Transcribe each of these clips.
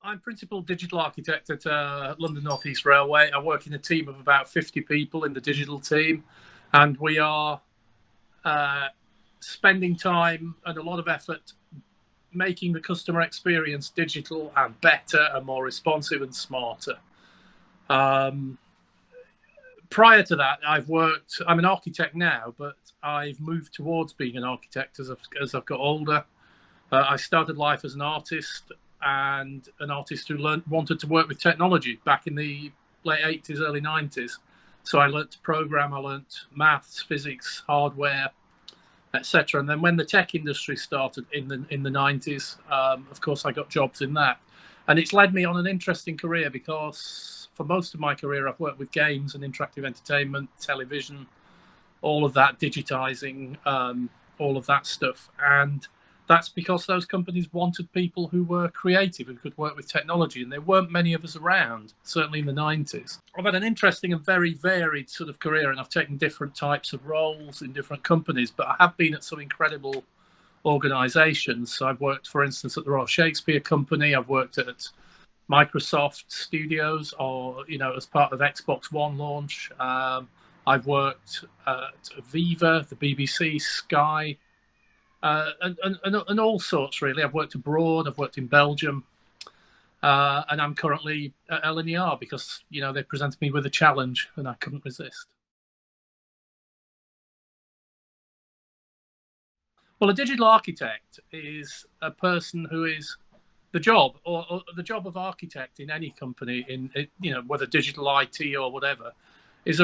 I'm principal digital architect at London North East Railway. I work in a team of about 50 people in the digital team, and we are spending time and a lot of effort making the customer experience digital and better and more responsive and smarter. Prior to that, I'm an architect now, but I've moved towards being an architect as I've got older. I started life as an artist, and an artist who wanted to work with technology back in the late 80s, early 90s. So I learned to program, I learned maths, physics, hardware, etc. And then when the tech industry started in the 90s, of course, I got jobs in that. And it's led me on an interesting career because for most of my career, I've worked with games and interactive entertainment, television, all of that, digitizing, all of that stuff. And that's because those companies wanted people who were creative and could work with technology, and there weren't many of us around, certainly in the 90s. I've had an interesting and very varied sort of career, and I've taken different types of roles in different companies, but I have been at some incredible organizations. So I've worked, for instance, at the Royal Shakespeare Company. I've worked at Microsoft Studios, or, as part of Xbox One launch. I've worked at Viva, the BBC, Sky, and all sorts, really. I've worked abroad, I've worked in Belgium, and I'm currently at LNER because, they presented me with a challenge and I couldn't resist. Well, a digital architect is a person who is the job, or the job of architect in any company, whether digital IT or whatever, is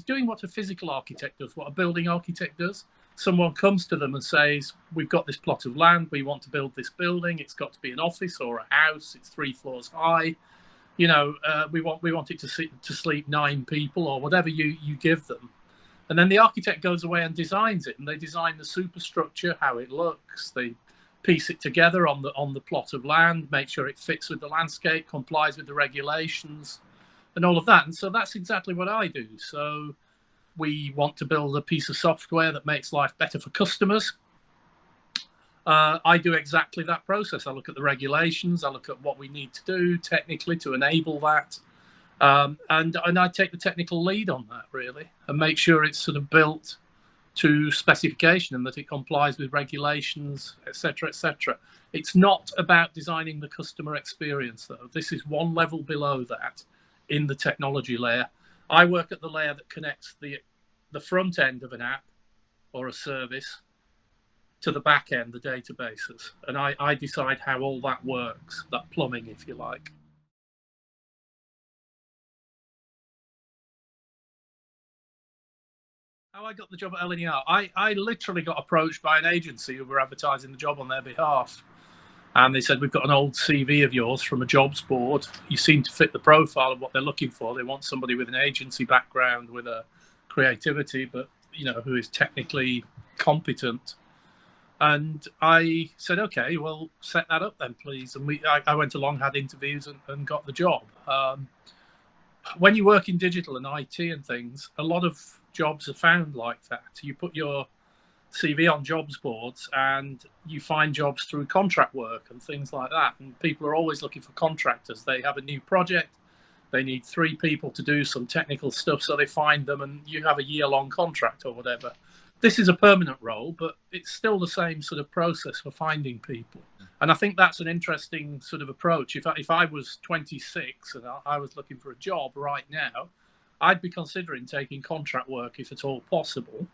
doing what a physical architect does, what a building architect does. Someone comes to them and says, we've got this plot of land, we want to build this building, it's got to be an office or a house, it's 3 floors high, we want it to sleep 9 people, or whatever you give them. And then the architect goes away and designs it, and they design the superstructure, how it looks, they piece it together on the plot of land, make sure it fits with the landscape, complies with the regulations, and all of that. And so that's exactly what I do. So we want to build a piece of software that makes life better for customers. I do exactly that process. I look at the regulations, I look at what we need to do technically to enable that. And I take the technical lead on that, really, and make sure it's sort of built to specification and that it complies with regulations, etc., etc. It's not about designing the customer experience, though. This is one level below that in the technology layer. I work at the layer that connects the front end of an app or a service to the back end, the databases. And I decide how all that works, that plumbing, if you like. How I got the job at LNER, I literally got approached by an agency who were advertising the job on their behalf. And they said, we've got an old CV of yours from a jobs board. You seem to fit the profile of what they're looking for. They want somebody with an agency background, with a creativity, but, who is technically competent. And I said, okay, well, set that up then, please. And I went along, had interviews, and got the job. When you work in digital and IT and things, a lot of jobs are found like that. You put your CV on jobs boards and you find jobs through contract work and things like that. And people are always looking for contractors. They have a new project, they need 3 people to do some technical stuff, so they find them and you have a year-long contract or whatever. This is a permanent role, but it's still the same sort of process for finding people. And I think that's an interesting sort of approach. If I was 26 and I was looking for a job right now, I'd be considering taking contract work if at all possible,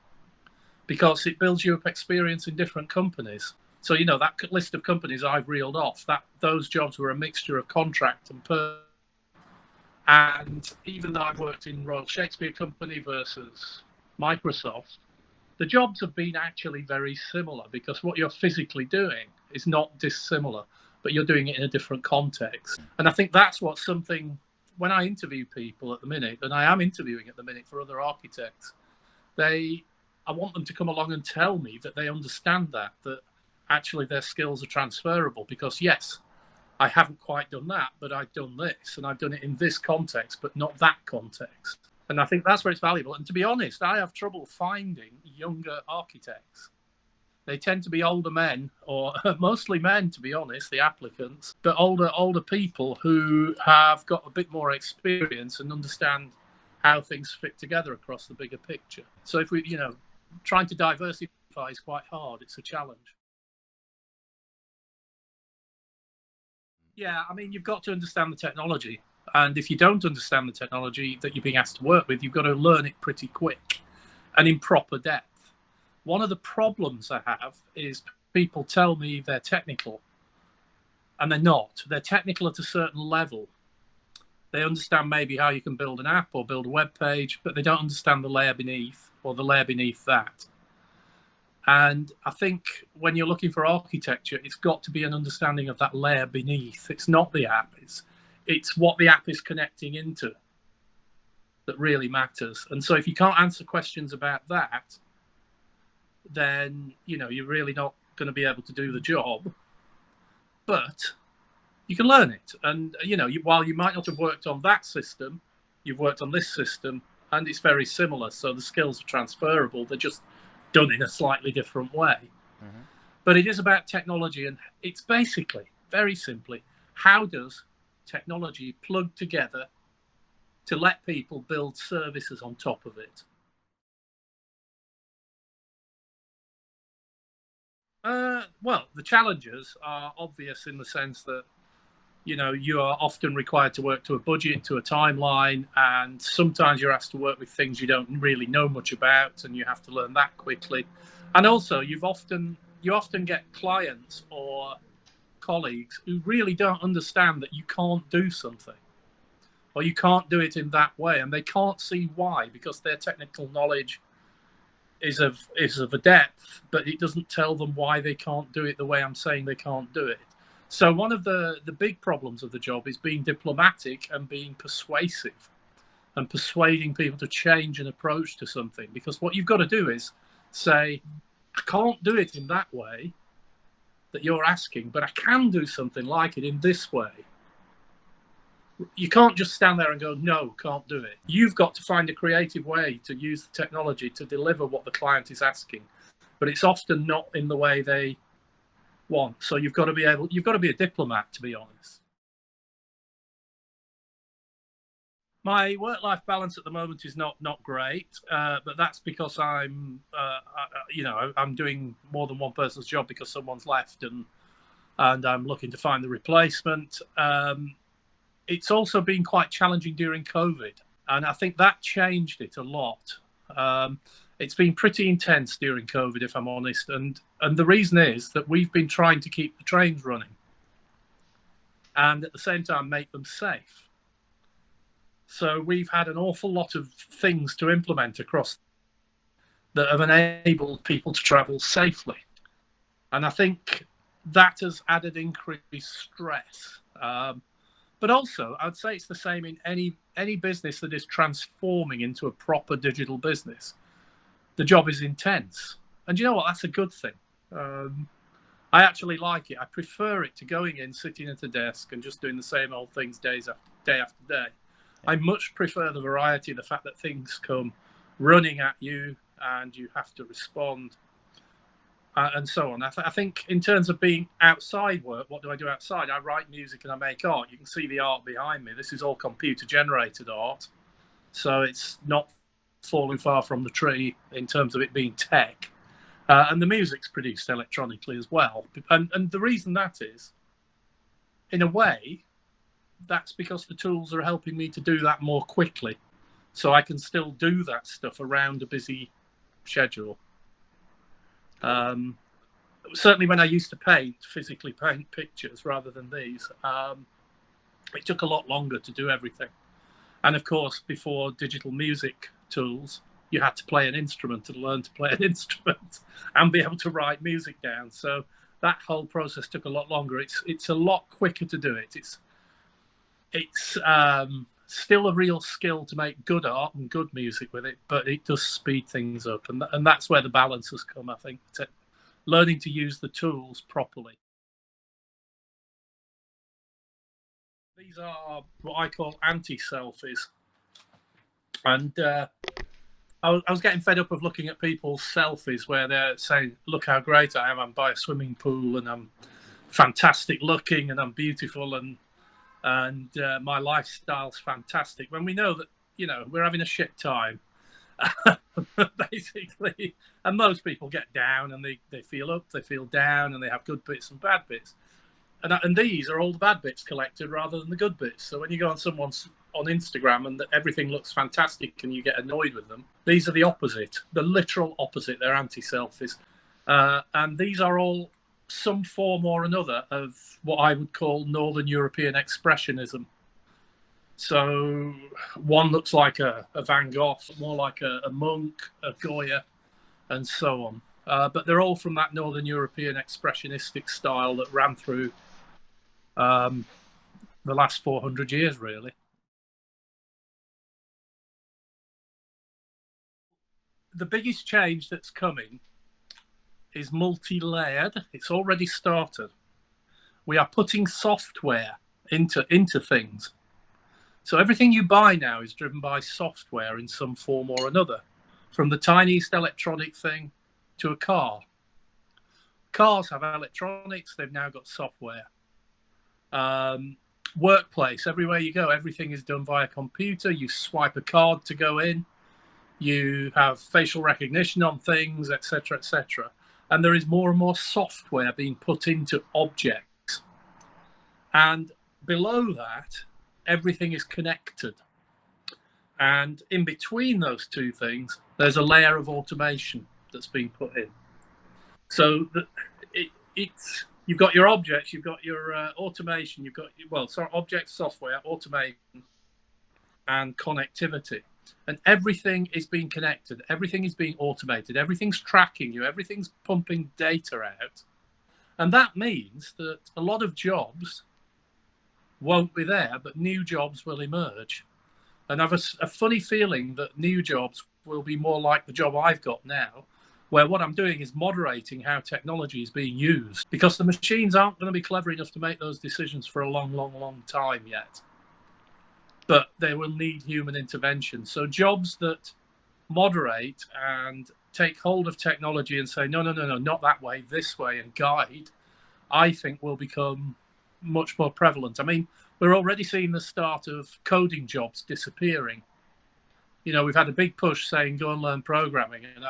because it builds you up experience in different companies. So, that list of companies I've reeled off, those jobs were a mixture of contract and perm. And even though I've worked in Royal Shakespeare Company versus Microsoft, the jobs have been actually very similar, because what you're physically doing is not dissimilar, but you're doing it in a different context. And I think that's what something, when I interview people at the minute, and I am interviewing at the minute for other architects, I want them to come along and tell me that they understand that actually their skills are transferable, because yes, I haven't quite done that, but I've done this, and I've done it in this context, but not that context. And I think that's where it's valuable. And to be honest, I have trouble finding younger architects. They tend to be older men, or mostly men, to be honest, the applicants, but older people who have got a bit more experience and understand how things fit together across the bigger picture. So if we, trying to diversify is quite hard. It's a challenge. Yeah, I mean, you've got to understand the technology. And if you don't understand the technology that you're being asked to work with, you've got to learn it pretty quick and in proper depth. One of the problems I have is people tell me they're technical and they're not. They're technical at a certain level. They understand maybe how you can build an app or build a web page, but they don't understand the layer beneath or the layer beneath that. And I think when you're looking for architecture, it's got to be an understanding of that layer beneath. It's not the app, it's what the app is connecting into that really matters. And so if you can't answer questions about that, then you're really not going to be able to do the job. But you can learn it. And while you might not have worked on that system, you've worked on this system, and it's very similar. So the skills are transferable. They're just done in a slightly different way. Mm-hmm. But it is about technology, and it's basically, very simply, how does technology plug together to let people build services on top of it? Well, the challenges are obvious in the sense that you are often required to work to a budget, to a timeline, and sometimes you're asked to work with things you don't really know much about, and you have to learn that quickly. And also, you often get clients or colleagues who really don't understand that you can't do something, or you can't do it in that way, and they can't see why, because their technical knowledge is of a depth, but it doesn't tell them why they can't do it the way I'm saying they can't do it. So one of the big problems of the job is being diplomatic and being persuasive and persuading people to change an approach to something. Because what you've got to do is say, I can't do it in that way that you're asking, but I can do something like it in this way. You can't just stand there and go, no, can't do it. You've got to find a creative way to use the technology to deliver what the client is asking, but it's often not in the way they want. So you've got to be a diplomat, to be honest. My work-life balance at the moment is not great, but that's because I'm doing more than one person's job because someone's left, and I'm looking to find the replacement. It's also been quite challenging during COVID, and I think that changed it a lot. It's been pretty intense during COVID, if I'm honest, and the reason is that we've been trying to keep the trains running and at the same time make them safe. So we've had an awful lot of things to implement across that have enabled people to travel safely, and I think that has added increased stress. But also, I'd say it's the same in any business that is transforming into a proper digital business. The job is intense, and you know what? That's a good thing. I actually like it. I prefer it to going in, sitting at a desk, and just doing the same old things day after day. I much prefer the variety, the fact that things come running at you and you have to respond. And so on. I think in terms of being outside work, what do I do outside? I write music and I make art. You can see the art behind me. This is all computer generated art. So it's not falling far from the tree in terms of it being tech. And the music's produced electronically as well. And the reason that is, in a way, that's because the tools are helping me to do that more quickly. So I can still do that stuff around a busy schedule. Certainly when I used to physically paint pictures rather than these, it took a lot longer to do everything. And of course, before digital music tools, you had to play an instrument and learn to play an instrument and be able to write music down. So that whole process took a lot longer. It's a lot quicker to do it. It's still a real skill to make good art and good music with it, but it does speed things up, and that's where the balance has come, I think, to learning to use the tools properly. These are what I call anti-selfies, and I was getting fed up of looking at people's selfies where they're saying, "Look how great I am! I'm by a swimming pool, and I'm fantastic looking, and I'm beautiful, and my lifestyle's fantastic." When we know that, we're having a shit time, basically, and most people get down and they feel up, they feel down, and they have good bits and bad bits. And these are all the bad bits collected rather than the good bits. So when you go on someone's on Instagram and everything looks fantastic and you get annoyed with them, these are the opposite, the literal opposite. They're anti-selfies, and these are all some form or another of what I would call Northern European expressionism. So one looks like a Van Gogh, more like a monk, a Goya, and so on. But they're all from that Northern European expressionistic style that ran through the last 400 years, really. The biggest change that's coming is multi-layered. It's already started. We are putting software into things. So everything you buy now is driven by software in some form or another, from the tiniest electronic thing to a car. Cars have electronics, they've now got software. Workplace, everywhere you go, everything is done via computer. You swipe a card to go in, you have facial recognition on things, etc., etc. And there is more and more software being put into objects. And below that, everything is connected. And in between those two things, there's a layer of automation that's being put in. So it's you've got your objects, you've got your automation, you've got object software, automation, and connectivity, and everything is being connected. Everything is being automated. Everything's tracking you. Everything's pumping data out, and that means that a lot of jobs won't be there, but new jobs will emerge. And I have a funny feeling that new jobs will be more like the job I've got now, where what I'm doing is moderating how technology is being used, because the machines aren't going to be clever enough to make those decisions for a long, long, long time yet. But they will need human intervention. So jobs that moderate and take hold of technology and say, no, not that way, this way, and guide, I think will become much more prevalent. I mean, we're already seeing the start of coding jobs disappearing. We've had a big push saying go and learn programming, and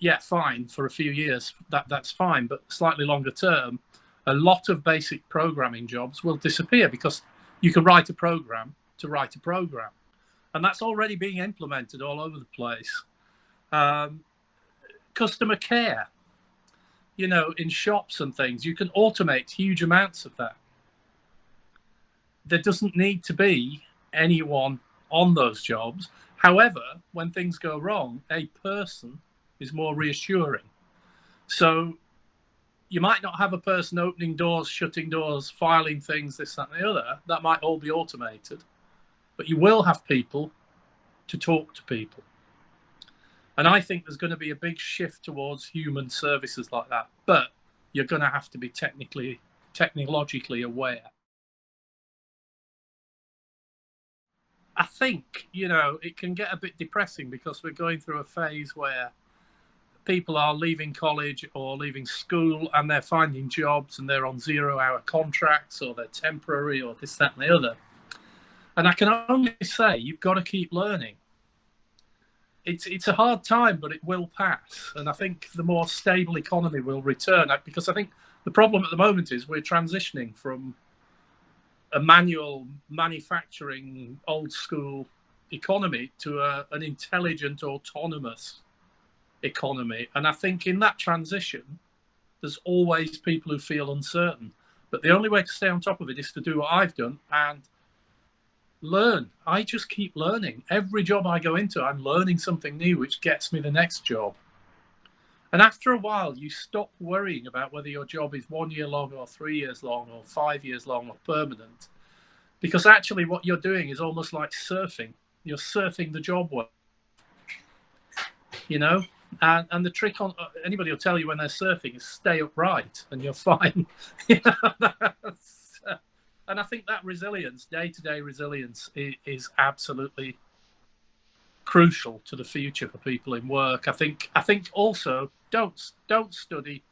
yeah, fine, for a few years, that's fine, but slightly longer term, a lot of basic programming jobs will disappear because you can write a program to write a program, and that's already being implemented all over the place. Customer care, in shops and things, you can automate huge amounts of that. There doesn't need to be anyone on those jobs. However, when things go wrong, a person is more reassuring. So you might not have a person opening doors, shutting doors, filing things, this, that, and the other. That might all be automated. But you will have people to talk to people. And I think there's going to be a big shift towards human services like that. But you're going to have to be technologically aware. I think, it can get a bit depressing because we're going through a phase where people are leaving college or leaving school and they're finding jobs and they're on 0-hour contracts or they're temporary or this, that, and the other. And I can only say you've got to keep learning. It's a hard time, but it will pass. And I think the more stable economy will return, because I think the problem at the moment is we're transitioning from a manual manufacturing old school economy to an intelligent, autonomous economy. And I think in that transition, there's always people who feel uncertain. But the only way to stay on top of it is to do what I've done and learn. I just keep learning. Every job I go into, I'm learning something new, which gets me the next job. And after a while, you stop worrying about whether your job is 1 year long or 3 years long or 5 years long or permanent. Because actually what you're doing is almost like surfing. You're surfing the job wave, And the trick on anybody will tell you when they're surfing is stay upright and you're fine. And I think that resilience, day-to-day resilience, is absolutely crucial to the future for people in work. I think also don't study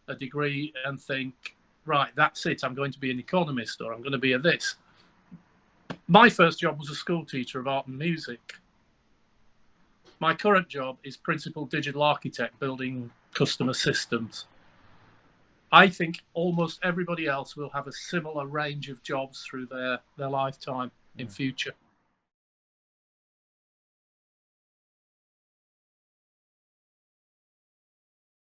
a degree and think, right, that's it, I'm going to be an economist or I'm going to be a this. My first job was a school teacher of art and music. My current job is principal digital architect building customer systems. I think almost everybody else will have a similar range of jobs through their lifetime in future.